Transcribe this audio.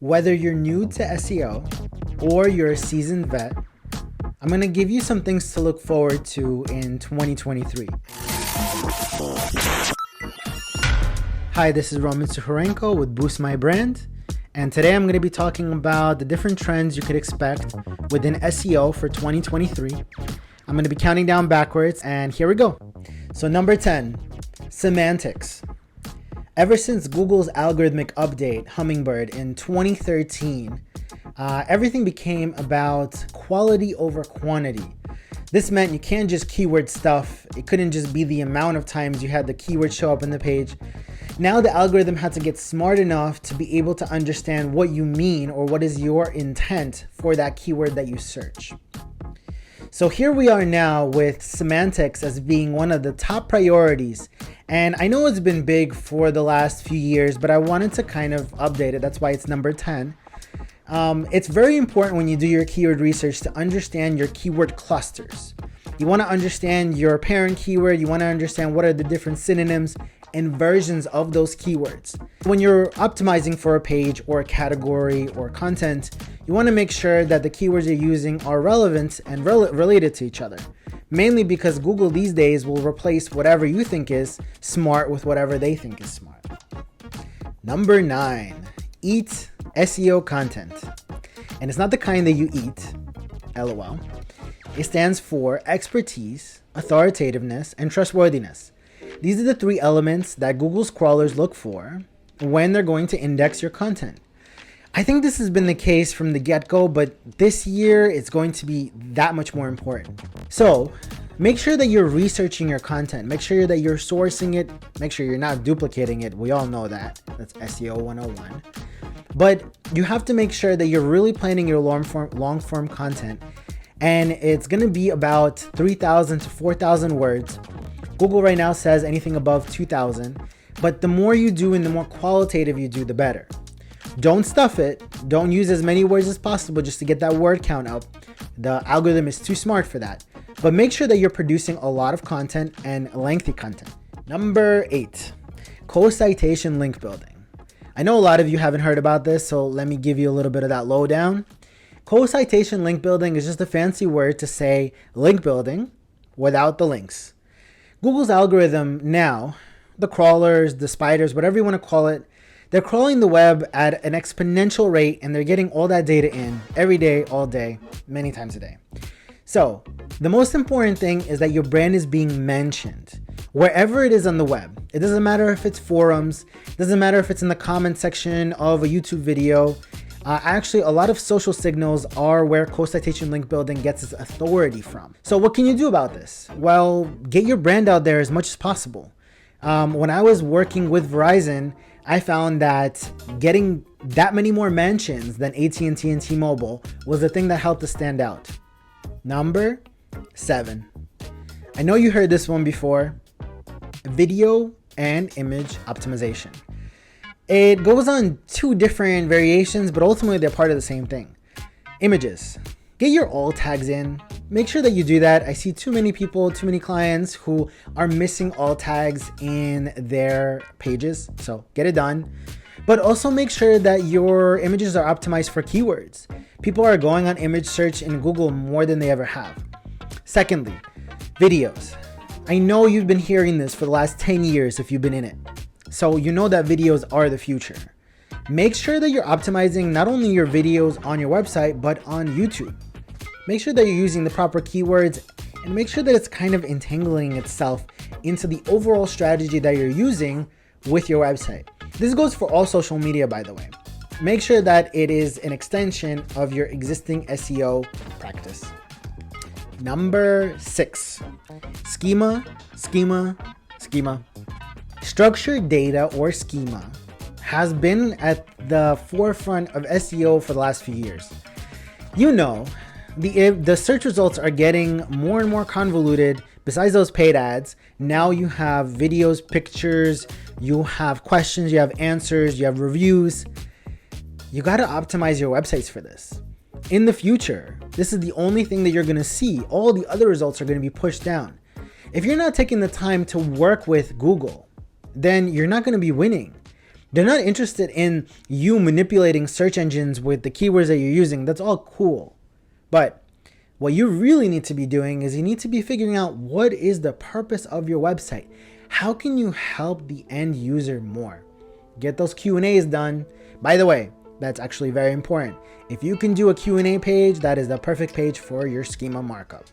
Whether you're new to SEO or you're a seasoned vet, I'm going to give you some things to look forward to in 2023. Hi, this is Roman Suharenko with Boost My Brand, and today I'm going to be talking about the different trends you could expect within SEO for 2023. I'm going to be counting down backwards, and here we go. So number 10, semantics. Ever since Google's algorithmic update, Hummingbird, in 2013, everything became about quality over quantity. This meant you can't just keyword stuff. It couldn't just be the amount of times you had the keyword show up in the page. Now the algorithm had to get smart enough to be able to understand what you mean or what is your intent for that keyword that you search. So here we are now with semantics as being one of the top priorities. And I know it's been big for the last few years, but I wanted to kind of update it. That's why it's number 10. It's very important when you do your keyword research to understand your keyword clusters. You want to understand your parent keyword. You want to understand what are the different synonyms and versions of those keywords. When you're optimizing for a page or a category or content, you want to make sure that the keywords you're using are relevant and related to each other. Mainly because Google these days will replace whatever you think is smart with whatever they think is smart. Number 9, E.A.T SEO Content. And it's not the kind that you eat, LOL. It stands for expertise, authoritativeness, and trustworthiness. These are the 3 elements that Google's crawlers look for when they're going to index your content. I think this has been the case from the get-go, but this year it's going to be that much more important. So make sure that you're researching your content. Make sure that you're sourcing it. Make sure you're not duplicating it. We all know that. That's SEO 101. But you have to make sure that you're really planning your long-form content. And it's going to be about 3,000 to 4,000 words. Google right now says anything above 2,000. But the more you do and the more qualitative you do, the better. Don't stuff it. Don't use as many words as possible just to get that word count up. The algorithm is too smart for that. But make sure that you're producing a lot of content and lengthy content. Number 8, Co-citation Link-building. I know a lot of you haven't heard about this, so let me give you a little bit of that lowdown. Co-citation link-building is just a fancy word to say link building without the links. Google's algorithm now, the crawlers, the spiders, whatever you want to call it, they're crawling the web at an exponential rate, and they're getting all that data in every day, all day, many times a day. So the most important thing is that your brand is being mentioned wherever it is on the web. It doesn't matter if it's forums. It doesn't matter if it's in the comment section of a YouTube video. Actually, a lot of social signals are where co-citation link building gets its authority from. So what can you do about this? Well, get your brand out there as much as possible. When I was working with Verizon, I found that getting that many more mentions than AT&T and T-Mobile was the thing that helped us stand out. Number 7. I know you heard this one before. Video and image optimization. It goes on 2 different variations, but ultimately they're part of the same thing. Images. Get your alt tags in. Make sure that you do that. I see too many people, too many clients who are missing alt tags in their pages. So get it done. But also make sure that your images are optimized for keywords. People are going on image search in Google more than they ever have. Secondly, videos. I know you've been hearing this for the last 10 years if you've been in it. So you know that videos are the future. Make sure that you're optimizing not only your videos on your website, but on YouTube. Make sure that you're using the proper keywords and make sure that it's kind of entangling itself into the overall strategy that you're using with your website. This goes for all social media, by the way. Make sure that it is an extension of your existing SEO practice. Number 6, schema. Structured data or schema has been at the forefront of SEO for the last few years. You know, the search results are getting more and more convoluted. Besides those paid ads, now you have videos, pictures, you have questions, you have answers, you have reviews. You got to optimize your websites for this. In the future, this is the only thing that you're going to see. All the other results are going to be pushed down. If you're not taking the time to work with Google, then you're not going to be winning. They're not interested in you manipulating search engines with the keywords that you're using. That's all cool. But what you really need to be doing is you need to be figuring out what is the purpose of your website. How can you help the end user more? Get those Q&As done. By the way, that's actually very important. If you can do a Q&A page, that is the perfect page for your schema markup.